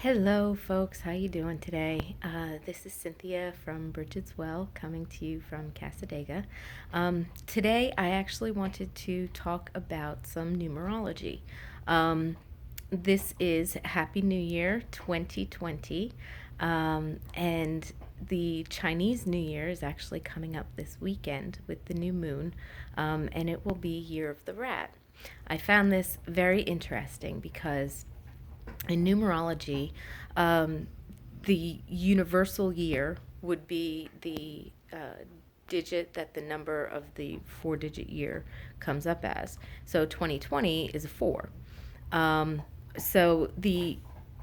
Hello, folks. How you doing today? This is Cynthia from Bridget's Well, coming to you from Casadega. Today, I actually wanted to talk about some numerology. This is Happy New Year 2020, and the Chinese New Year is actually coming up this weekend with the new moon, and it will be Year of the Rat. I found this very interesting because in numerology, the universal year would be the digit that the number of the 4 digit year comes up as. So 2020 is a 4. So the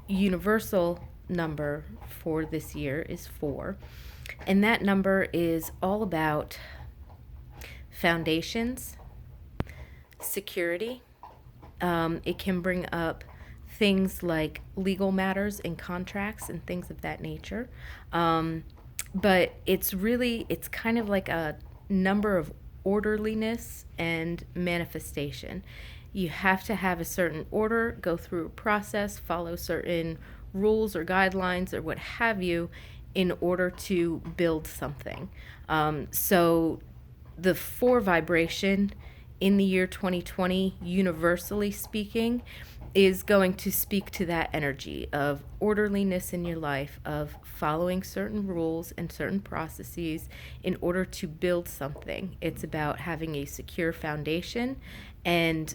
universal number for this year is 4. And that number is all about foundations, security. It can bring up things like legal matters and contracts and things of that nature. But it's kind of like a number of orderliness and manifestation. You have to have a certain order, go through a process, follow certain rules or guidelines or what have you in order to build something. So the 4 vibration in the year 2020, universally speaking, is going to speak to that energy of orderliness in your life, of following certain rules and certain processes in order to build something. It's about having a secure foundation and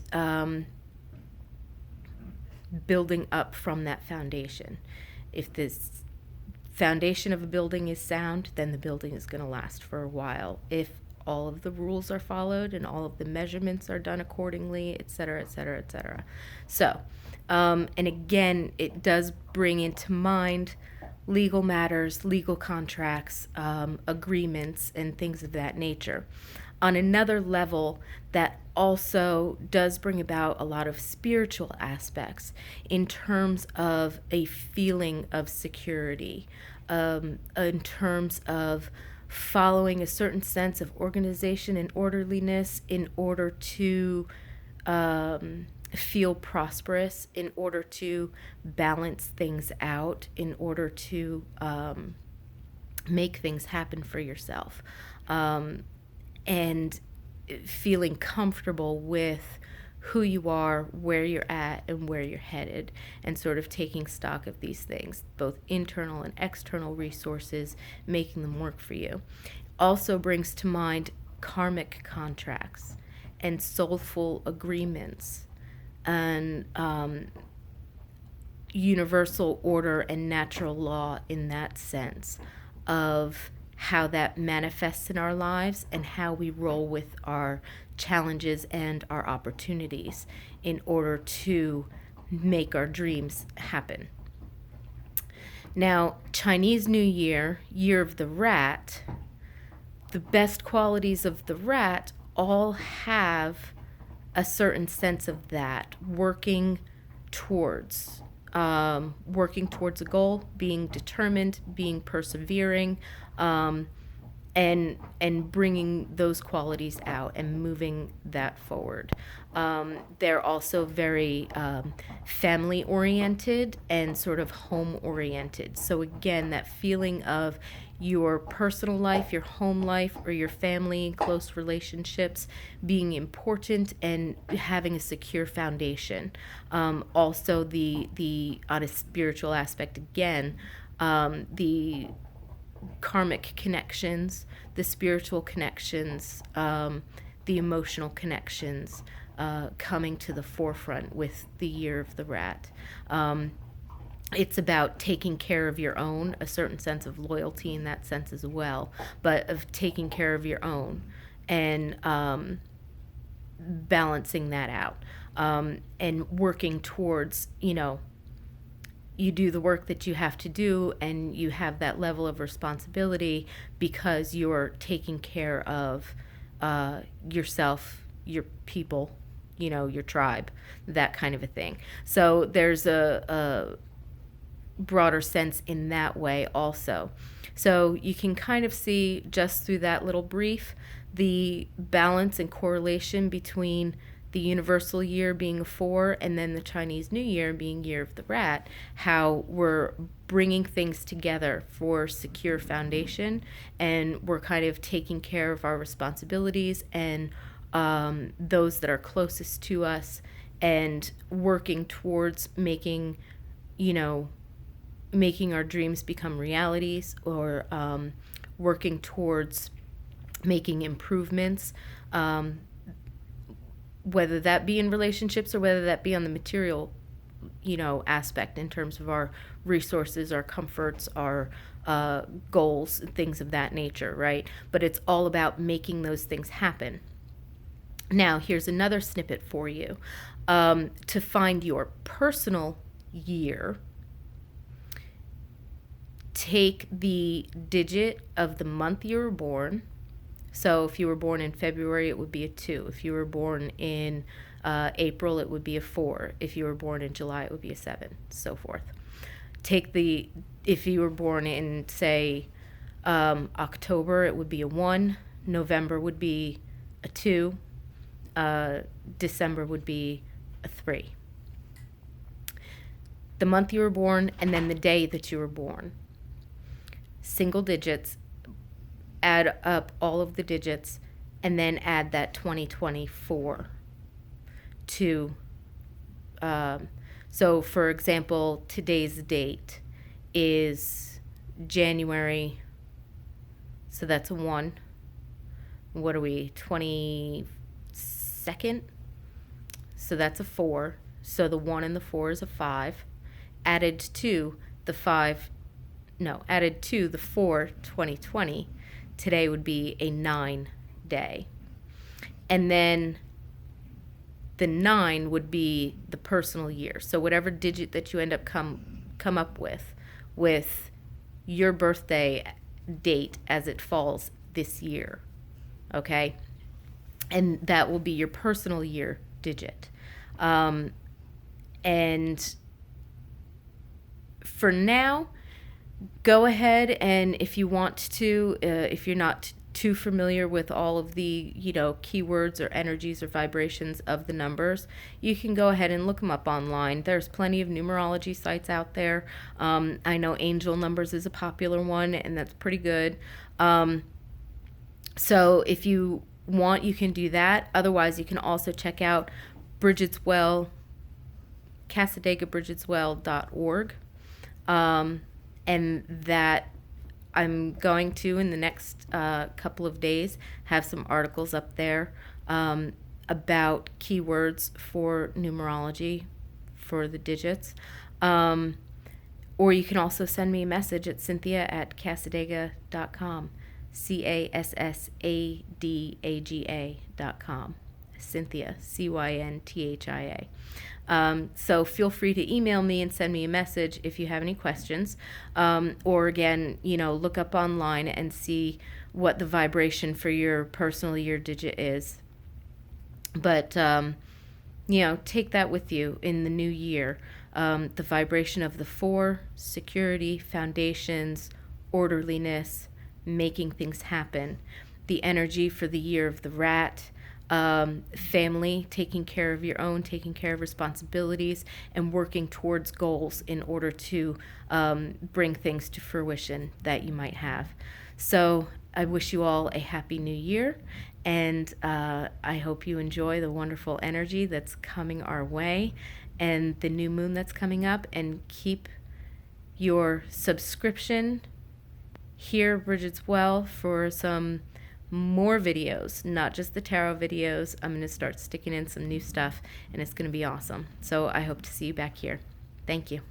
building up from that foundation. If this foundation of a building is sound, then the building is going to last for a while. If all of the rules are followed and all of the measurements are done accordingly, et cetera, et cetera, et cetera. So, and again, it does bring into mind legal matters, legal contracts, agreements, and things of that nature. On another level, that also does bring about a lot of spiritual aspects in terms of a feeling of security, in terms of following a certain sense of organization and orderliness in order to feel prosperous, in order to balance things out, in order to make things happen for yourself, and feeling comfortable with who you are, where you're at, and where you're headed, and sort of taking stock of these things, both internal and external resources, making them work for you. Also brings to mind karmic contracts and soulful agreements and universal order and natural law in that sense of how that manifests in our lives and how we roll with our challenges and our opportunities in order to make our dreams happen. Now, Chinese New Year, Year of the Rat, the best qualities of the rat all have a certain sense of that, working towards a goal, being determined, being persevering, and bringing those qualities out and moving that forward. They're also very family oriented and sort of home oriented. So again, that feeling of your personal life, your home life, or your family, close relationships being important and having a secure foundation. Also, the on a spiritual aspect again, the karmic connections, the spiritual connections, the emotional connections coming to the forefront with the Year of the Rat. It's about taking care of your own, a certain sense of loyalty in that sense as well, but of taking care of your own and balancing that out, and working towards, you do the work that you have to do and you have that level of responsibility because you're taking care of yourself, your people, your tribe, that kind of a thing. So there's a broader sense in that way also. So you can kind of see just through that little brief the balance and correlation between the universal year being a 4, and then the Chinese New Year being year of the rat, how we're bringing things together for secure foundation, and we're kind of taking care of our responsibilities and those that are closest to us, and working towards making, making our dreams become realities, or working towards making improvements, whether that be in relationships or whether that be on the material, aspect in terms of our resources, our comforts, our goals, things of that nature, right? But it's all about making those things happen. Now, here's another snippet for you. To find your personal year, take the digit of the month you were born. So if you were born in February, it would be a 2. If you were born in April, it would be a 4. If you were born in July, it would be a 7, so forth. If you were born in, say, October, it would be a 1. November would be a 2. December would be a 3. The month you were born, and then the day that you were born. Single digits, add up all of the digits, and then add that 2024 to, so for example, today's date is January, so that's a 1. What are we, 22nd? So that's a 4. So the 1 and the 4 is a 5. Added to the 4, 2020, today would be a 9 day. And then the 9 would be the personal year. So whatever digit that you end up come up with your birthday date as it falls this year, okay? And that will be your personal year digit. And for now, go ahead, and if you want to, if you're not too familiar with all of the, keywords or energies or vibrations of the numbers, you can go ahead and look them up online. There's plenty of numerology sites out there. I know Angel Numbers is a popular one, and that's pretty good. So if you want, you can do that. Otherwise, you can also check out Bridget's Well, CasadegaBridget'sWell.org. And that I'm going to, in the next couple of days, have some articles up there about keywords for numerology for the digits. Or you can also send me a message at Cynthia@Casadega.com, CASSADAGA.com. Cynthia, CYNTHIA. So feel free to email me and send me a message if you have any questions. Or again, look up online and see what the vibration for your personal year digit is. But, take that with you in the new year. The vibration of the 4, security, foundations, orderliness, making things happen. The energy for the year of the rat, family, taking care of your own, taking care of responsibilities, and working towards goals in order to bring things to fruition that you might have. So I wish you all a happy new year, and I hope you enjoy the wonderful energy that's coming our way and the new moon that's coming up, and keep your subscription here, Bridget's Well, for some more videos, not just the tarot videos. I'm going to start sticking in some new stuff, and it's going to be awesome. So I hope to see you back here. Thank you.